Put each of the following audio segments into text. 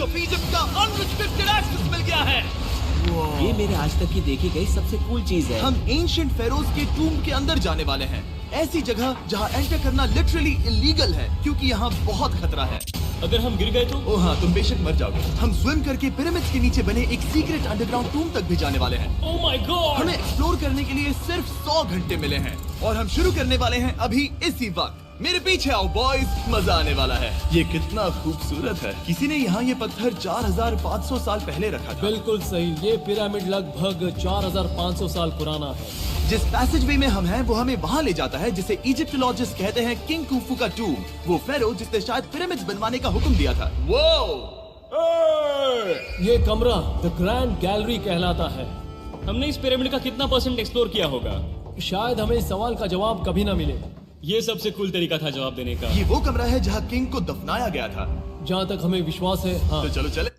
Of Egypt का unrestricted access मिल गया है। ये मेरे आज तक की देखी गई सबसे कूल चीज है। हम एंशिएंट फेरोज के टूम के अंदर जाने वाले हैं, ऐसी जगह जहाँ एंटर करना लिटरली इलीगल है क्योंकि यहाँ बहुत खतरा है। अगर हम गिर गए तो? ओ हाँ, तुम बेशक मर जाओगे। हम स्विम करके पिरामिड्स के नीचे बने एक सीक्रेट अंडरग्राउंड टूम तक भी जाने वाले हैं। Oh my God! हमें एक्सप्लोर करने के लिए सिर्फ 100 घंटे मिले हैं और हम शुरू करने वाले हैं अभी इसी वक्त। मेरे पीछे आओ बॉयज, मजा आने वाला है। ये कितना खूबसूरत है। किसी ने यहाँ ये पत्थर 4500 साल पहले रखा था। बिल्कुल सही, ये पिरामिड लगभग 4500 साल पुराना है। जिस पैसेज वे में हम हैं वो हमें वहाँ ले जाता है जिसे इजिप्टोलॉजिस्ट कहते हैं किंग कुफू का टूम, वो फेरो जिसने शायद पिरामिड्स बनवाने का हुक्म दिया था। ये कमरा द ग्रैंड गैलरी कहलाता है। हमने इस पिरामिड का कितना % एक्सप्लोर किया होगा? शायद हमें इस सवाल का जवाब कभी ना मिले। ये सबसे कूल तरीका था जवाब देने का। ये वो कमरा है जहाँ किंग को दफनाया गया था। जहाँ तक हमें विश्वास है। हाँ। तो चलो चले।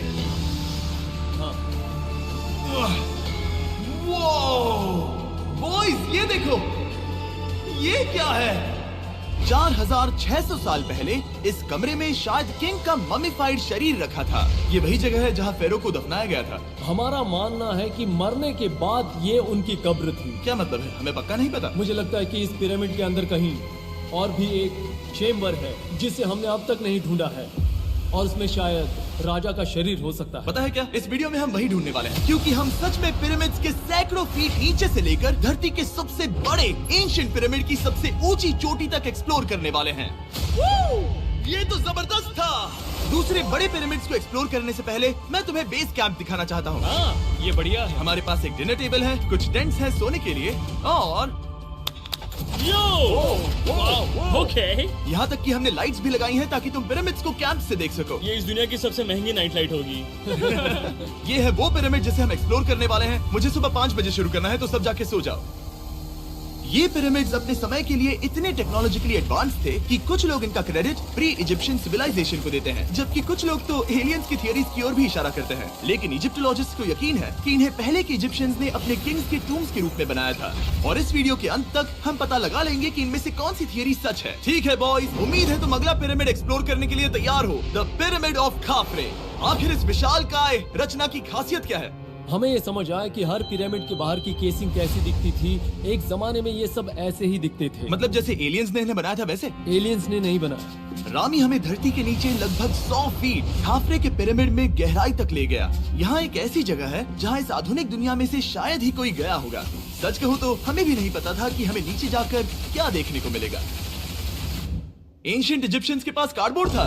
हाँ। बॉयज ये देखो, ये क्या है? 4600 साल पहले इस कमरे में शायद किंग का ममिफाइड शरीर रखा था। ये वही जगह है जहाँ फेरो को दफनाया गया था। हमारा मानना है कि मरने के बाद ये उनकी कब्र थी। क्या मतलब है? हमें पक्का नहीं पता। मुझे लगता है कि इस पिरामिड के अंदर कहीं और भी एक चेम्बर है जिसे हमने अब तक नहीं ढूंढा है और उसमें शायद राजा का शरीर हो सकता है। पता है क्या, इस वीडियो में हम वही ढूंढने वाले हैं क्योंकि हम सच में पिरामिड्स के सैकड़ों फीट नीचे से लेकर धरती के सबसे बड़े एंशिएंट पिरामिड की सबसे ऊंची चोटी तक एक्सप्लोर करने वाले हैं। ये तो जबरदस्त था। दूसरे बड़े पिरामिड्स को एक्सप्लोर करने से पहले मैं तुम्हें बेस कैंप दिखाना चाहता हूँ। हाँ, ये बढ़िया है। हमारे पास एक डिनर टेबल है, कुछ टेंट्स हैं सोने के लिए और ओके। यहाँ तक कि हमने लाइट्स भी लगाई हैं ताकि तुम पिरामिड्स को कैंप से देख सको। ये इस दुनिया की सबसे महंगी नाइट लाइट होगी। ये है वो पिरामिड जिसे हम एक्सप्लोर करने वाले हैं। मुझे सुबह 5 बजे शुरू करना है तो सब जाके सो जाओ। ये पिरामिड्स अपने समय के लिए इतने टेक्नोलॉजिकली एडवांस थे कि कुछ लोग इनका क्रेडिट प्री इजिप्शियन सिविलाइजेशन को देते हैं, जबकि कुछ लोग तो एलियंस की थियरीज की ओर भी इशारा करते हैं। लेकिन इजिप्टोलॉजिस्ट को यकीन है कि इन्हें पहले के इजिप्शियंस ने अपने किंग्स के टूम्स के रूप में बनाया था। और इस वीडियो के अंत तक हम पता लगा लेंगे कि इनमें से कौन सी थियरी सच है। ठीक है बॉयज, उम्मीद है तुम अगला पिरामिड एक्सप्लोर करने के लिए तैयार हो, द पिरामिड ऑफ खाफरे। आखिर इस विशालकाय रचना की खासियत क्या है? हमें ये समझ आया कि हर पिरामिड के बाहर की केसिंग कैसी दिखती थी। एक जमाने में ये सब ऐसे ही दिखते थे। मतलब जैसे एलियंस ने इन्हें बनाया था वैसे? एलियंस ने नहीं बनाया। रामी हमें धरती के नीचे लगभग 100 फीट खाफरे के पिरामिड में गहराई तक ले गया। यहाँ एक ऐसी जगह है जहाँ इस आधुनिक दुनिया में से शायद ही कोई गया होगा। सच कहूँ तो हमें भी नहीं पता था कि हमें नीचे जाकर क्या देखने को मिलेगा। एंशिएंट इजिप्शियंस के पास कार्डबोर्ड था।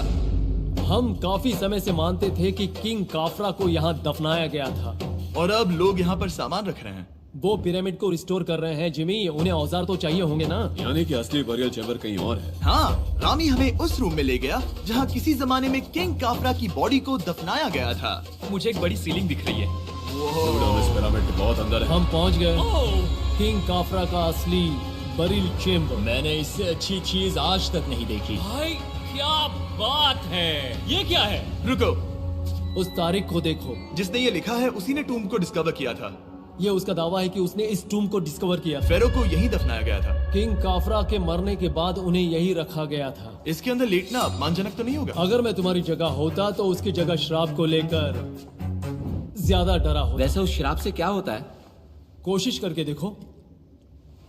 हम काफी समय से मानते थे कि किंग काफरा को यहाँ दफनाया गया था और अब लोग यहाँ पर सामान रख रहे हैं। वो पिरामिड को रिस्टोर कर रहे हैं। जिमी, उन्हें औजार तो चाहिए होंगे ना? यानी कि असली बरियल चैम्बर कहीं और है। हाँ, रामी हमें उस रूम में ले गया जहाँ किसी जमाने में किंग काफरा की बॉडी को दफनाया गया था। मुझे एक बड़ी सीलिंग दिख रही है। इस पिरामिड के बहुत अंदर है। हम पहुँच गए किंग काफरा का असली बरियल चेम्बर। मैंने इससे अच्छी चीज आज तक नहीं देखी। भाई क्या बात है! ये क्या है? रुको, उस तारीख को देखो। जिसने ये लिखा है उसी ने टूम को डिस्कवर किया था। ये उसका दावा है कि उसने इस टूम को डिस्कवर किया। फेरो को यहीं दफनाया गया था। किंग काफरा के मरने के बाद उन्हें यही रखा गया था। इसके अंदर लेटना अपमानजनक तो नहीं होगा? अगर मैं तुम्हारी जगह होता तो उसकी जगह शराब को लेकर ज्यादा डरा होता। वैसे उस शराब से क्या होता है? कोशिश करके देखो।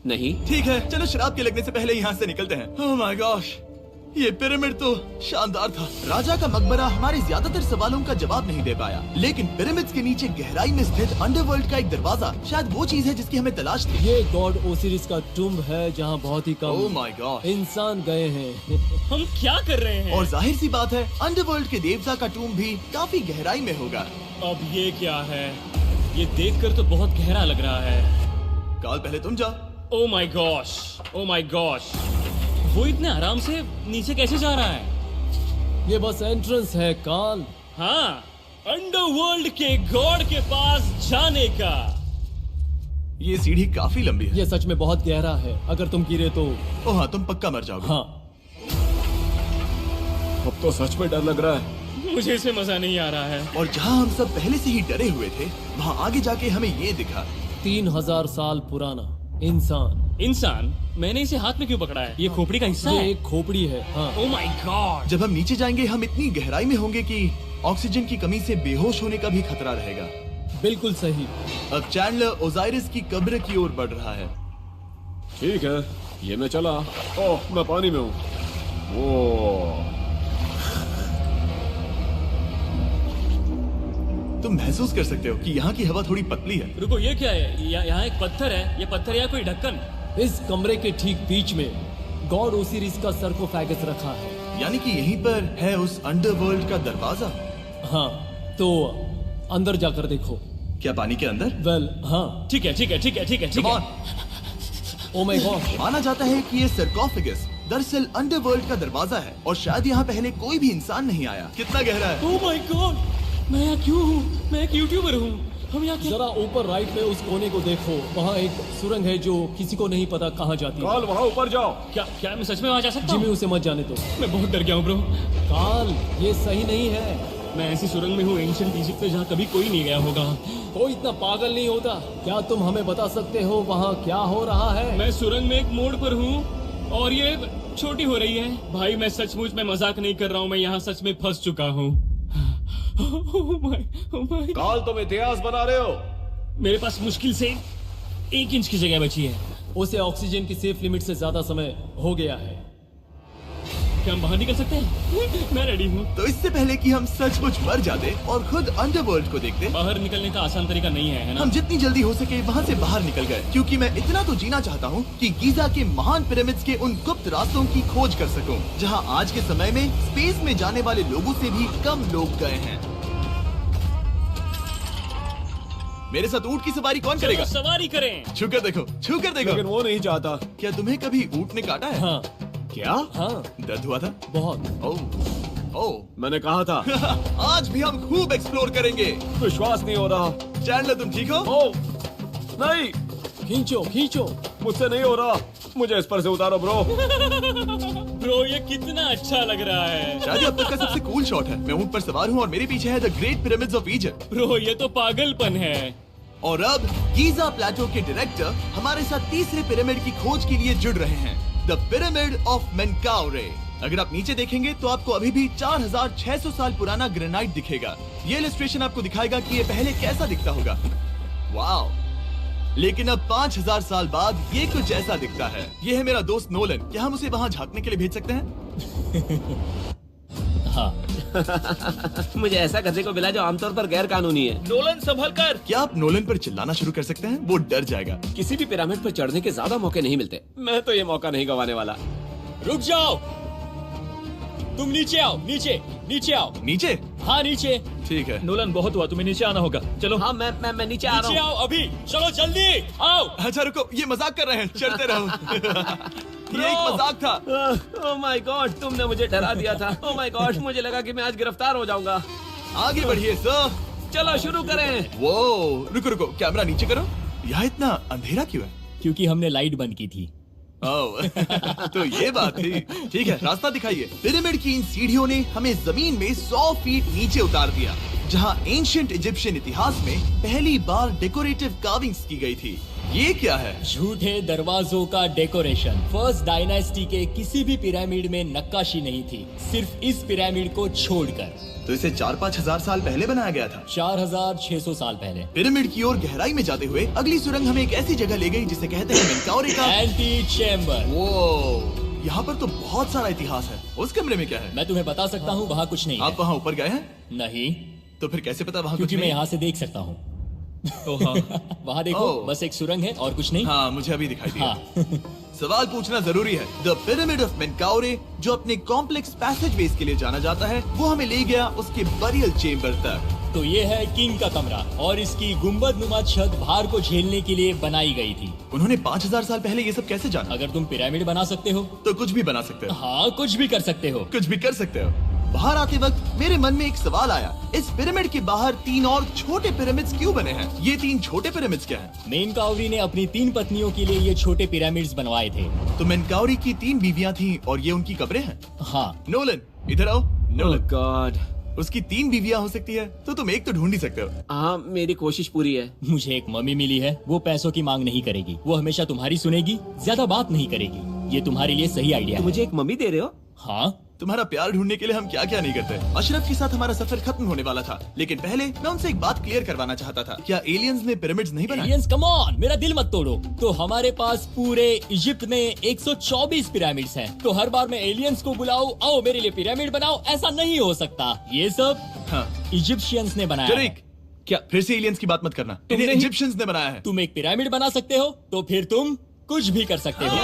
नहीं। ठीक है, चलो शराब के लगने से पहले यहाँ से निकलते हैं। ओह माय गॉश, ये पिरामिड तो शानदार था। राजा का मकबरा हमारे ज्यादातर सवालों का जवाब नहीं दे पाया, लेकिन पिरामिड्स के नीचे गहराई में स्थित अंडरवर्ल्ड का एक दरवाजा शायद वो चीज है जिसकी हमें तलाश थी। ये गॉड ओसिरिस का टूम्ब है जहाँ बहुत ही कम ओह माय गॉड इंसान गए हैं। हम क्या कर रहे हैं? और जाहिर सी बात है अंडरवर्ल्ड के देवता का टूम्ब भी काफी गहराई में होगा। अब ये क्या है? ये देखकर तो बहुत गहरा लग रहा है। काल पहले तुम जा। Oh my gosh, oh my gosh, वो इतने आराम से नीचे कैसे जा रहा है? ये बस एंट्रेंस है काल। हाँ, अंडरवर्ल्ड के गॉड के पास जाने का। ये सीढ़ी काफी लंबी है। ये सच में बहुत गहरा है। अगर तुम गिरे तो ओह हाँ, तुम पक्का मर जाओगे। हाँ। अब तो सच में डर लग रहा है। मुझे इसमें मजा नहीं आ रहा है। और जहाँ हम सब पहले से ही डरे हुए थे, वहाँ आगे जाके हमें ये दिखा। 3000 साल पुराना इंसान। इंसान? मैंने इसे हाथ में क्यों पकड़ा है? ये खोपड़ी का हिस्सा ये है? एक खोपड़ी है। हाँ। Oh my God! जब हम नीचे जाएंगे हम इतनी गहराई में होंगे कि ऑक्सीजन की कमी से बेहोश होने का भी खतरा रहेगा। बिल्कुल सही। अब चैंडलर ओजाइरिस की कब्र की ओर बढ़ रहा है। ठीक है, ये मैं चला। ओह, मैं पानी में हूँ। वो तुम महसूस कर सकते हो कि यहाँ की हवा थोड़ी पतली है। रुको, ये क्या है? यहाँ एक पत्थर है। ये पत्थर या कोई ढक्कन? इस कमरे के ठीक बीच में गॉड ओसिरिस का सरकोफेगस रखा है। यानी कि यहीं पर है उस अंडरवर्ल्ड का दरवाजा। हाँ, तो अंदर जाकर देखो। क्या पानी के अंदर? वेल, हाँ। ठीक है, ठीक है, ठीक है, ठीक है, ठीक Come है। on। Oh my God. माना जाता है कि ये सरकोफेगस दरअसल अंडरवर्ल्ड का दरवाजा है और शायद यहाँ पहले कोई भी इंसान नहीं आया। कितना गहरा है? ओह माय गॉड, मैं यहाँ क्यों हूँ? मैं एक यूट्यूबर हूँ। हम यहाँ जरा ऊपर राइट में उस कोने को देखो, वहाँ एक सुरंग है जो किसी को नहीं पता कहाँ जाती है। काल, वहाँ ऊपर जाओ। क्या मैं सच में वहाँ जा सकता जिमी, हूँ? उसे मत जाने दो। मैं बहुत डर गया हूँ ब्रो। काल, ये सही नहीं है। मैं ऐसी सुरंग में हूँ एंशिएंट इजिप्ट में जहाँ कभी कोई नहीं गया होगा। कोई इतना पागल नहीं होता। क्या तुम हमें बता सकते हो वहाँ क्या हो रहा है? मैं सुरंग में एक मोड़ पर हूँ और ये छोटी हो रही है। भाई, मैं सचमुच में मजाक नहीं कर रहा हूँ। मैं यहाँ सच में फंस चुका हूँ। Oh my। काल, तुम इतिहास बना रहे हो। मेरे पास मुश्किल से 1 इंच की जगह बची है। उसे ऑक्सीजन की सेफ लिमिट से ज्यादा समय हो गया है। क्या हम बाहर निकल सकते हैं? मैं रेडी हूँ। तो इससे पहले कि हम सचमुच मर जाते और खुद अंडरवर्ल्ड को देखते, बाहर निकलने का आसान तरीका नहीं है ना? हम जितनी जल्दी हो सके वहाँ से बाहर निकल गए, क्योंकि मैं इतना तो जीना चाहता हूँ कि गीजा के महान पिरामिड्स के उन गुप्त रास्तों की खोज कर सकूं, जहाँ आज के समय में स्पेस में जाने वाले लोगों से भी कम लोग गए हैं। मेरे साथ ऊंट की सवारी कौन चलो करेगा? सवारी करें। छूकर देखो, छूकर देखो। लेकिन वो नहीं चाहता। क्या तुम्हें कभी ऊंट ने काटा है? हाँ, क्या? हाँ, दर्द हुआ था? बहुत। ओह, ओह। मैंने कहा था। आज भी हम खूब एक्सप्लोर करेंगे। विश्वास नहीं हो रहा। चैंडलर, तुम ठीक हो? ओह, नहीं, खींचो, खींचो। मुझसे नहीं हो रहा। मुझे इस पर से उतारो ब्रो। ब्रो, ये कितना अच्छा लग रहा है। शायद ये अब तक का सबसे कूल शॉट है। मैं ऊंट पर सवार हूँ और मेरे पीछे है the great pyramids of Egypt. Bro, ये तो पागलपन है। और अब गीजा प्लेटो के डायरेक्टर हमारे साथ तीसरे पिरामिड की खोज के लिए जुड़ रहे हैं, द पिरामिड ऑफ मेनकाउरे। अगर आप नीचे देखेंगे तो आपको अभी भी 4600 साल पुराना ग्रेनाइट दिखेगा। ये इलस्ट्रेशन आपको दिखाएगा कि ये पहले कैसा दिखता होगा। वाओ! लेकिन अब 5000 साल बाद ये कुछ ऐसा दिखता है। ये है मेरा दोस्त नोलन। क्या हम उसे वहाँ झांकने के लिए भेज सकते हैं? हाँ। मुझे ऐसा करने को मिला जो आमतौर पर गैर कानूनी है। नोलन, संभल कर। क्या आप नोलन पर चिल्लाना शुरू कर सकते हैं? वो डर जाएगा। किसी भी पिरामिड पर चढ़ने के ज्यादा मौके नहीं मिलते। मैं तो ये मौका नहीं गंवाने वाला। रुक जाओ, तुम नीचे आओ। नीचे, नीचे आओ। नीचे? हाँ, नीचे। ठीक है। नोलन, बहुत हुआ, तुम्हें नीचे आना होगा। चलो। हाँ, मैं नीचे आ नीचे रहा हूँ। आओ अभी। चलो जल्दी आओ। अच्छा रुको, ये मजाक कर रहे हैं। चढ़ते रहो। ये एक मजाक था। ओह माय गॉड, तुमने मुझे डरा दिया था। ओह माय गॉड, मुझे लगा कि मैं आज गिरफ्तार हो जाऊंगा। आगे बढ़िए सर। चलो शुरू करें। वो रुको रुको, कैमरा नीचे करो। यहाँ इतना अंधेरा क्यों है? क्योंकि हमने लाइट बंद की थी। ओह, तो ये बात थी। ठीक है, रास्ता दिखाइए। पिरामिड की इन सीढ़ियों ने हमें जमीन में 100 फीट नीचे उतार दिया, जहाँ एंशिएंट इजिप्शियन इतिहास में पहली बार डेकोरेटिव कार्विंग्स की गई थी। ये क्या है? झूठे दरवाजों का डेकोरेशन। फर्स्ट डायनेस्टी के किसी भी पिरामिड में नक्काशी नहीं थी, सिर्फ इस पिरामिड को छोड़कर। तो इसे 4-5 हजार साल पहले बनाया गया था। 4600 साल पहले। पिरामिड की ओर गहराई में जाते हुए अगली सुरंग हमें एक ऐसी जगह ले गई जिसे कहते हैं मेनकाउरे का एंटी चेम्बर। वो यहाँ पर तो बहुत सारा इतिहास है। उस कमरे में क्या है? मैं तुम्हें बता सकता हूँ, वहाँ कुछ नहीं आप है। वहाँ ऊपर गए हैं? नहीं, तो फिर कैसे पता वहाँ कुछ क्योंकि मैं नहीं? यहाँ से देख सकता हूँ। वहाँ देखो, ओह। बस एक सुरंग है और कुछ नहीं। हाँ, मुझे अभी दिखाई दिया। हाँ। सवाल पूछना जरूरी है। द पिरामिड ऑफ मेनकाउरे, जो अपने कॉम्प्लेक्स पैसेजवेज के लिए जाना जाता है, वो हमें ले गया उसके बरियल चेम्बर तक। तो ये है किंग का कमरा और इसकी गुंबद नुमा छत भार को झेलने के लिए बनाई गई थी। उन्होंने 5000 साल पहले ये सब कैसे जाना? अगर तुम पिरामिड बना सकते हो तो कुछ भी बना सकते हो। हाँ, कुछ भी कर सकते हो। कुछ भी कर सकते हो। बाहर आते वक्त मेरे मन में एक सवाल आया, इस पिरामिड के बाहर 3 और छोटे पिरामिड्स क्यों बने हैं? ये 3 छोटे पिरामिड्स क्या हैं? मेनकाउरी ने अपनी 3 पत्नियों के लिए ये छोटे पिरामिड्स बनवाए थे। तो मेनकाउरी की 3 बीवियां थीं और ये उनकी कब्रें हैं। हाँ। नोलन, इधर आओ। Nolan, God. उसकी 3 बीवियां हो सकती है, तो तुम एक तो ढूंढ ही सकते हो। हाँ, मेरी कोशिश पूरी है। मुझे एक मम्मी मिली है, वो पैसों की मांग नहीं करेगी, वो हमेशा तुम्हारी सुनेगी, ज्यादा बात नहीं करेगी। ये तुम्हारे लिए सही आइडिया है। मुझे एक मम्मी दे रहे हो? हाँ, तुम्हारा प्यार ढूंढने के लिए हम क्या क्या नहीं करते। अशरफ के साथ हमारा सफर खत्म होने वाला था, लेकिन पहले मैं उनसे एक बात क्लियर करवाना चाहता था। क्या एलियंस ने पिरामिड्स नहीं बनाए? एलियंस कम ऑन, मेरा दिल मत तोड़ो। तो हमारे पास पूरे इजिप्ट में 124 पिरामिड्स हैं। तो हर बार मैं एलियंस को बुलाऊं, आओ मेरे लिए पिरामिड बनाओ, ऐसा नहीं हो सकता। ये सब हाँ। इजिप्शियंस ने बनाया है। टरीक, क्या फिर से एलियंस की बात मत करना। तुम इन्हें नहीं- इजिप्शियंस ने बनाया है। तुम एक पिरामिड बना सकते हो तो फिर तुम कुछ भी कर सकते हो।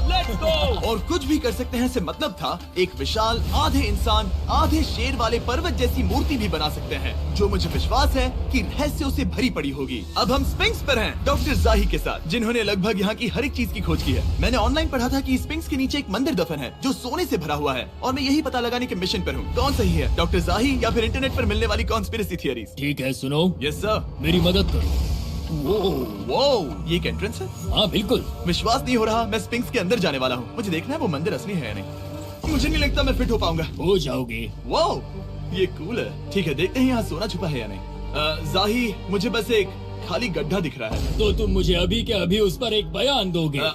Let's go. और कुछ भी कर सकते हैं से मतलब था एक विशाल आधे इंसान आधे शेर वाले पर्वत जैसी मूर्ति भी बना सकते हैं, जो मुझे विश्वास है कि रहस्यों से भरी पड़ी होगी। अब हम स्पिंक्स पर हैं, डॉक्टर जाही के साथ, जिन्होंने लगभग यहाँ की हर एक चीज की खोज की है। मैंने ऑनलाइन पढ़ा था कि स्पिंक्स के नीचे एक मंदिर दफन है जो सोने से भरा हुआ है, और मैं यही पता लगाने के मिशन पर हूँ। कौन सही है, डॉक्टर जाही या फिर इंटरनेट पर मिलने वाली कॉन्स्पिरेसी थियरीज? ठीक है, सुनो, यस सर। मेरी मदद करो। वो ये एक एंट्रेंस है? हाँ बिल्कुल। विश्वास नहीं हो रहा, मैं स्पिंक्स के अंदर जाने वाला हूँ। मुझे देखना है वो मंदिर असली है या नहीं। मुझे नहीं लगता मैं फिट हो पाऊंगा। हो जाओगे। वाओ, ये कूल है। ठीक है, देखते हैं यहाँ सोना छुपा है या नहीं। जाही, मुझे बस एक खाली गड्ढा दिख रहा है। तो तुम मुझे अभी के अभी उस पर एक बयान दोगे?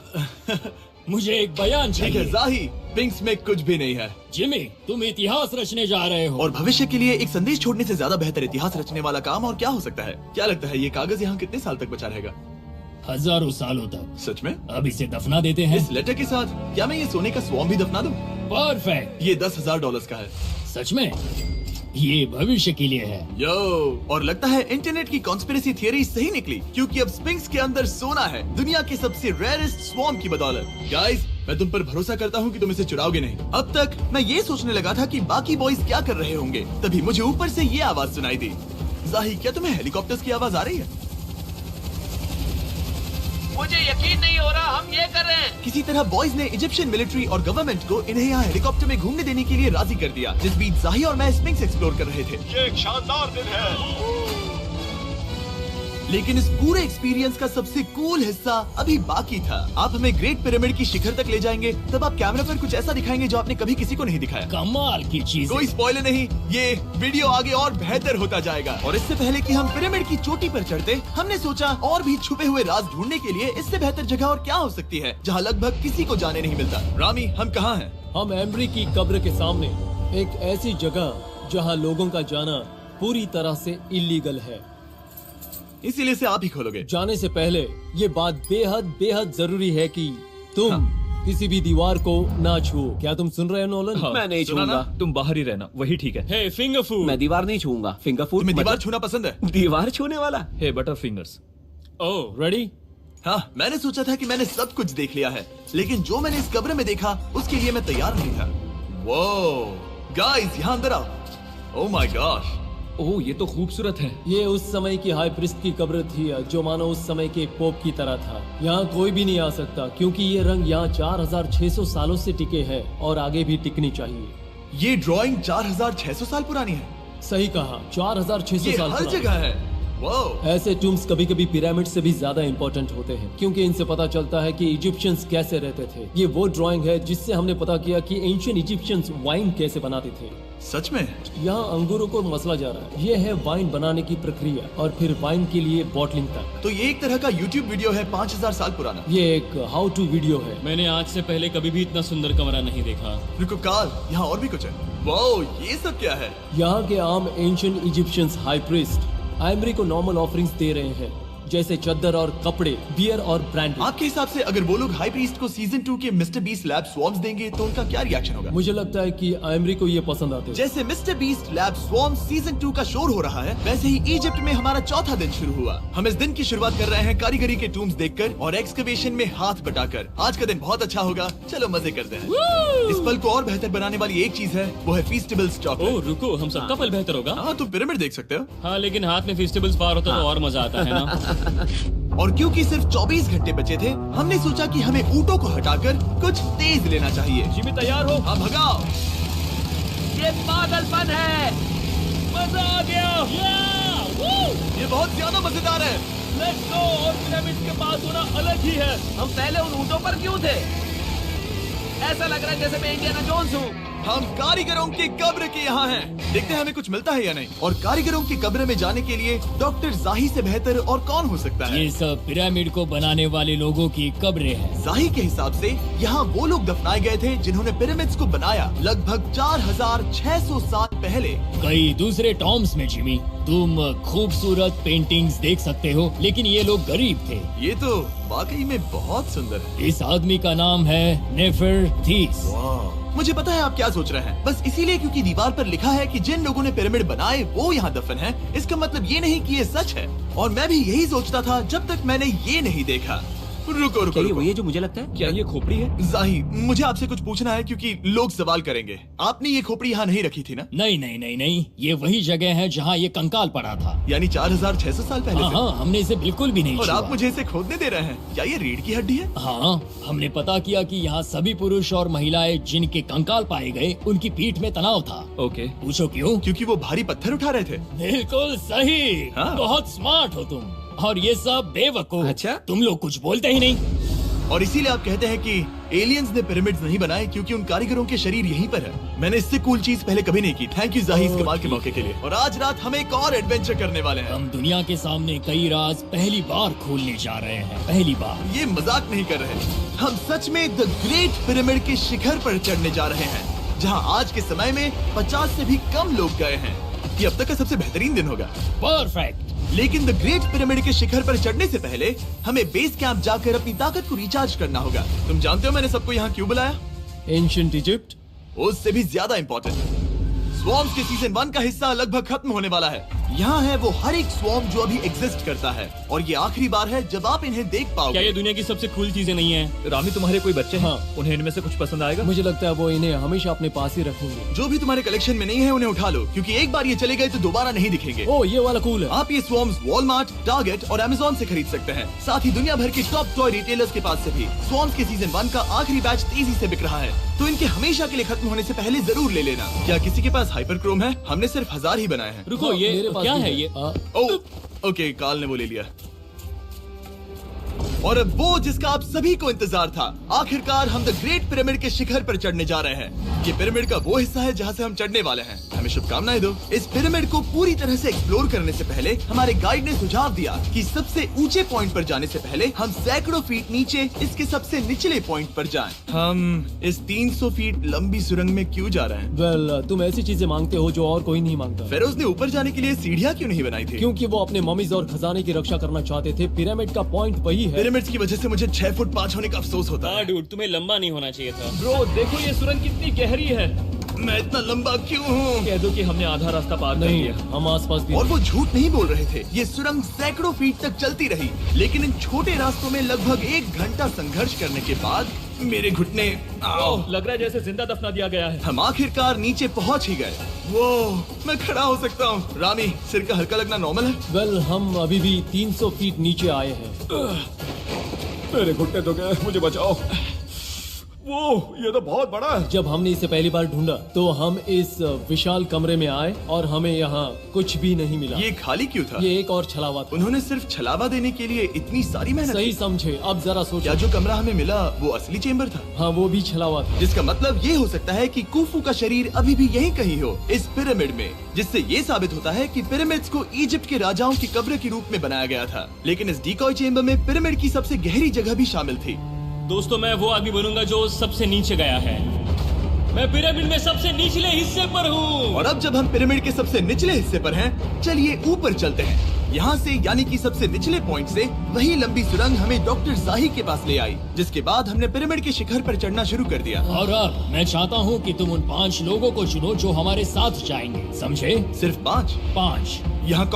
मुझे एक बयान ठीक है चाहिए। जाही, पिंक्स में कुछ भी नहीं है। जिमी, तुम इतिहास रचने जा रहे हो। और भविष्य के लिए एक संदेश छोड़ने से ज्यादा बेहतर इतिहास रचने वाला काम और क्या हो सकता है? क्या लगता है ये कागज यहाँ कितने साल तक बचा रहेगा? हजारों सालों तक। सच में? अब इसे दफना देते हैं। इस लेटर के साथ क्या मैं ये सोने का स्वॉर्म भी दफना दूं? परफेक्ट। ये $10,000 का है। सच में? ये भविष्य के लिए है। यो, और लगता है इंटरनेट की कॉन्स्पिरेसी थियरी सही निकली, क्योंकि अब स्पिंक्स के अंदर सोना है, दुनिया के सबसे रेयरेस्ट स्वॉर्म की बदौलत। गाइस, मैं तुम पर भरोसा करता हूँ कि तुम इसे चुराओगे नहीं। अब तक मैं ये सोचने लगा था कि बाकी बॉयज क्या कर रहे होंगे, तभी मुझे ऊपर से ये आवाज सुनाई दी। जाही, क्या तुम्हें हेलीकॉप्टर्स की आवाज आ रही है? मुझे यकीन नहीं हो रहा हम ये कर रहे हैं। किसी तरह बॉयज ने इजिप्शियन मिलिट्री और गवर्नमेंट को इन्हें यहाँ हेलीकॉप्टर में घूमने देने के लिए राजी कर दिया, जिस बीच जाही और मैं स्पिंक्स एक्सप्लोर कर रहे थे। ये एक शानदार दिन है। लेकिन इस पूरे एक्सपीरियंस का सबसे कूल हिस्सा अभी बाकी था। आप हमें ग्रेट पिरामिड की शिखर तक ले जाएंगे, तब आप कैमरा पर कुछ ऐसा दिखाएंगे जो आपने कभी किसी को नहीं दिखाया। कमाल की चीज। कोई स्पॉइलर नहीं, ये वीडियो आगे और बेहतर होता जाएगा। और इससे पहले कि हम पिरामिड की चोटी पर चढ़ते, हमने सोचा और भी छुपे हुए राज ढूंढने के लिए इससे बेहतर जगह और क्या हो सकती है, जहाँ लगभग किसी को जाने नहीं मिलता। रामी, हम कहाँ हैं? हम एम्ब्री की कब्र के सामने, एक ऐसी जगह जहां लोगों का जाना पूरी तरह से इलीगल है। इसीलिए से आप ही खोलोगे। जाने से पहले ये बात बेहद बेहद जरूरी है कि तुम किसी भी दीवार को ना छुओ। क्या तुम सुन रहे हो नोलन? मैं नहीं सुना छूंगा। ना? तुम बाहर ही रहना, वही ठीक है। हे फिंगर फूड। मैं दीवार नहीं छूंगा। फिंगर फूड तुम्हें दीवार छूना पसंद है? दीवार छूने वाला। हे बटर फिंगर्स। ओह, रेडी? हाँ, मैंने सोचा था कि मैंने सब कुछ देख लिया है, लेकिन जो मैंने इस कब्र में देखा उसके लिए मैं तैयार नहीं था। वो गाइस, यहाँ अंदर आओ। ओह माय गॉश, ओह, ये तो खूबसूरत है। ये उस समय की हाई प्रिस्ट की कब्र थी, जो मानो उस समय के पोप की तरह था। यहाँ कोई भी नहीं आ सकता, क्योंकि ये रंग यहाँ 4600 सालों से टिके हैं और आगे भी टिकनी चाहिए। ये ड्राइंग 4600 साल पुरानी है। सही कहा, 4600 ये साल हर पुरानी। जगह है। वाह, ऐसे टूम्स कभी कभी पिरामिड से भी ज्यादा इंपॉर्टेंट होते हैं, क्योंकि इनसे पता चलता है कि इजिप्शियंस कैसे रहते थे। ये वो ड्राइंग है जिससे हमने पता किया कि एंशियंट इजिप्शियंस वाइन कैसे बनाते थे। सच में? यहाँ अंगूरों को मसला जा रहा है। ये है वाइन बनाने की प्रक्रिया और फिर वाइन के लिए बॉटलिंग तक। तो ये एक तरह का YouTube वीडियो है 5000 साल पुराना। ये एक हाउ टू वीडियो है। मैंने आज से पहले कभी भी इतना सुंदर कमरा नहीं देखा। रुको काल, यहाँ और भी कुछ है। वाओ, ये सब क्या है? यहाँ के आम एंशियंट इजिप्शियंस हाई प्रीस्ट आइमरी को नॉर्मल ऑफरिंग्स दे रहे हैं, जैसे चद्दर और कपड़े, बियर और ब्रांडी। आपके हिसाब से अगर वो लोग हाई प्रीस्ट को सीजन 2 के मिस्टर बीस्ट लैब स्वॉर्म्स देंगे तो उनका क्या रिएक्शन होगा? मुझे लगता है कि आइमरी को ये पसंद आते हैं। जैसे मिस्टर बीस्ट लैब स्वॉर्म्स सीजन 2 का शोर हो रहा है, वैसे ही इजिप्ट में हमारा चौथा दिन शुरू हुआ। हम इस दिन की शुरुआत कर रहे हैं कारीगरी के टूम्स देखकर और एक्सकवेशन में हाथ बटाकर। आज का दिन बहुत अच्छा होगा, चलो मजे करते हैं। इस पल को और बेहतर बनाने वाली एक चीज है, वो है फीस्टेबल्स चॉकलेट। ओह रुको, हम सबका पल बेहतर होगा। हाँ, तुम पिरामिड देख सकते हो। हाँ, लेकिन हाथ में फेस्टिवल्स पार होता तो और मजा आता है ना। और क्योंकि सिर्फ 24 घंटे बचे थे, हमने सोचा कि हमें ऊँटों को हटाकर कुछ तेज लेना चाहिए। जिमी तैयार हो? हाँ, भगाओ। ये पागलपन है। मजा आ गया। ये बहुत ज्यादा मजेदार है। Let's go. और पिरामिड के पास होना अलग ही है। हम पहले उन ऊँटों पर क्यों थे? ऐसा लग रहा है जैसे मैं इंडियाना जोन्स हूँ। हम कारीगरों की कब्र के यहाँ हैं। देखते हैं हमें कुछ मिलता है या नहीं। और कारीगरों की कब्र में जाने के लिए डॉक्टर जाही से बेहतर और कौन हो सकता है। ये सब पिरामिड को बनाने वाले लोगों की कब्रें हैं। जाही के हिसाब से यहाँ वो लोग दफनाए गए थे जिन्होंने पिरामिड्स को बनाया लगभग 4600 साल पहले। कई दूसरे टॉम्स में जिमी, तुम खूबसूरत पेंटिंग्स देख सकते हो, लेकिन ये लोग गरीब थे। ये तो वाकई में बहुत सुंदर है। इस आदमी का नाम है नेफरथीस। मुझे पता है आप क्या सोच रहे हैं, बस इसीलिए क्योंकि दीवार पर लिखा है कि जिन लोगों ने पिरामिड बनाए वो यहाँ दफन है, इसका मतलब ये नहीं कि ये सच है। और मैं भी यही सोचता था जब तक मैंने ये नहीं देखा। रुको रुको क्या ये रुको। वही है जो मुझे लगता है? क्या ये खोपड़ी है? जाही, मुझे आपसे कुछ पूछना है क्योंकि लोग सवाल करेंगे। आपने ये खोपड़ी यहाँ नहीं रखी थी ना? नहीं नहीं नहीं नहीं, ये वही जगह है जहाँ ये कंकाल पड़ा था। यानी 4600 साल पहले हाँ से? हाँ, हमने इसे बिल्कुल भी नहीं और छुआ। आप मुझे इसे खोदने दे रहे हैं? क्या ये रीढ़ की हड्डी है? हाँ, हमने पता किया कि यहाँ सभी पुरुष और महिलाएं जिनके कंकाल पाए गए उनकी पीठ में तनाव था। ओके। पूछो क्यों? क्योंकि वो भारी पत्थर उठा रहे थे। बिल्कुल सही। हाँ। बहुत स्मार्ट हो तुम। और ये सब बेवकूफ। अच्छा? तुम लोग कुछ बोलते ही नहीं। और इसीलिए आप कहते हैं कि एलियंस ने पिरामिड्स नहीं बनाए क्योंकि उन कारीगरों के शरीर यहीं पर है। मैंने इससे कूल चीज पहले कभी नहीं की। थैंक यू जाही इस कमाल के मौके के लिए। और आज रात हम एक और एडवेंचर करने वाले हैं। हम दुनिया के सामने कई राज पहली बार खोलने जा रहे हैं। पहली बार। ये मजाक नहीं कर रहे। हम सच में द ग्रेट पिरामिड के शिखर पर चढ़ने जा रहे हैं, जहां आज के समय में 50 से भी कम लोग गए हैं। ये अब तक का सबसे बेहतरीन दिन होगा। परफेक्ट। लेकिन द ग्रेट पिरामिड के शिखर पर चढ़ने से पहले हमें बेस कैंप जाकर अपनी ताकत को रिचार्ज करना होगा। तुम जानते हो मैंने सबको यहाँ क्यों बुलाया? Ancient Egypt. उससे भी ज्यादा इम्पोर्टेंट, स्वॉर्म्स के सीजन 1 का हिस्सा लगभग खत्म होने वाला है। यहाँ है वो हर एक स्वॉर्म जो अभी एग्जिस्ट करता है, और ये आखिरी बार है जब आप इन्हें देख क्या पाओगे। ये दुनिया की सबसे कूल चीजें नहीं है? रामी, तुम्हारे कोई बच्चे हैं? हाँ। उन्हें इनमें से कुछ पसंद आएगा? मुझे लगता है वो इन्हें हमेशा अपने पास ही रखेंगे। जो भी तुम्हारे कलेक्शन में नहीं है उन्हें उठा लो, क्योंकि एक बार ये चले गए तो दोबारा नहीं दिखेंगे। ओ, ये वाला कूल है। आप ये स्वॉर्म्स वॉलमार्ट, टारगेट और अमेज़न से खरीद सकते हैं। साथ ही दुनिया भर के टॉप टॉय रिटेलर्स के पास से भी। स्वॉर्म्स के सीजन 1 का आखिरी बैच तेजी से बिक रहा है, तो इनके हमेशा के लिए खत्म होने से पहले जरूर ले लेना। क्या किसी के पास हाइपर क्रोम है? हमने सिर्फ 1000 ही बनाए हैं। रुको, हाँ, ये मेरे पास क्या भी है ये? हाँ। ओके, काल ने वो ले लिया। और अब वो जिसका आप सभी को इंतजार था, आखिरकार हम द ग्रेट पिरामिड के शिखर पर चढ़ने जा रहे हैं। ये पिरामिड का वो हिस्सा है जहाँ से हम चढ़ने वाले हैं। हमें शुभकामनाएं दो। इस पिरामिड को पूरी तरह से एक्सप्लोर करने से पहले हमारे गाइड ने सुझाव दिया कि सबसे ऊंचे पॉइंट पर जाने से पहले हम सैकड़ों फीट नीचे इसके सबसे निचले पॉइंट पर जाएं। हम इस 300 फीट लंबी सुरंग में क्यों जा रहे हैं? वेल, तुम ऐसी चीजें मांगते हो जो और कोई नहीं मांगता। फेरोज ने ऊपर जाने के लिए सीढ़ियाँ क्यों नहीं बनाई थी? क्योंकि वो अपने ममीज और खजाने की रक्षा करना चाहते थे। पिरामिड का पॉइंट वही है। पिरामिड्स की वजह से मुझे 6 फुट 5 होने का अफसोस होता हाँ है। डूड, तुम्हें लंबा नहीं होना चाहिए था। ब्रो, देखो ये सुरंग कितनी गहरी है। मैं इतना लंबा क्यों हूँ? कह दो कि हमने आधा रास्ता पार कर नहीं, लिया। हम आसपास भी। और वो झूठ नहीं बोल रहे थे। ये सुरंग सैकड़ों फीट तक चलती रही, लेकिन इन छोटे रास्तों में लगभग 1 घंटा संघर्ष करने के बाद मेरे घुटने आओ। लग रहा है जैसे जिंदा दफना दिया गया है। हम आखिरकार नीचे पहुंच ही गए। वो मैं खड़ा हो सकता हूँ। रामी, सिर का हल्का लगना नॉर्मल है? वेल, हम अभी भी 300 फीट नीचे आए हैं। मेरे घुटने तो गए, मुझे बचाओ। वो ये तो बहुत बड़ा है। जब हमने इसे पहली बार ढूंढा तो हम इस विशाल कमरे में आए और हमें यहाँ कुछ भी नहीं मिला। ये खाली क्यों था? ये एक और छलावा था। उन्होंने सिर्फ छलावा देने के लिए इतनी सारी मेहनत सही की? समझे। अब जरा क्या सोचो। जो कमरा हमें मिला वो असली चेम्बर था? हाँ, वो भी छलावा था। जिसका मतलब ये हो सकता है कि कुफू का शरीर अभी भी यहीं कहीं हो, इस पिरामिड में, जिससे ये साबित होता है कि पिरामिड्स को इजिप्ट के राजाओं की कब्र के रूप में बनाया गया था। लेकिन इस डिकॉय चेम्बर में पिरामिड की सबसे गहरी जगह भी शामिल थी। दोस्तों, मैं वो आदमी बनूंगा जो सबसे नीचे गया है। मैं पिरामिड में सबसे निचले हिस्से पर हूँ। और अब जब हम पिरामिड के सबसे निचले हिस्से पर हैं, चलिए ऊपर चलते हैं। यहाँ से यानी कि सबसे निचले पॉइंट से वही लंबी सुरंग हमें डॉक्टर जाही के पास ले आई, जिसके बाद हमने पिरामिड के शिखर पर चढ़ना शुरू कर दिया। और अब मैं चाहता हूँ कि तुम उन 5 लोगों को चुनो जो हमारे साथ जाएंगे, समझे? सिर्फ 5? 5। यहाँ कौन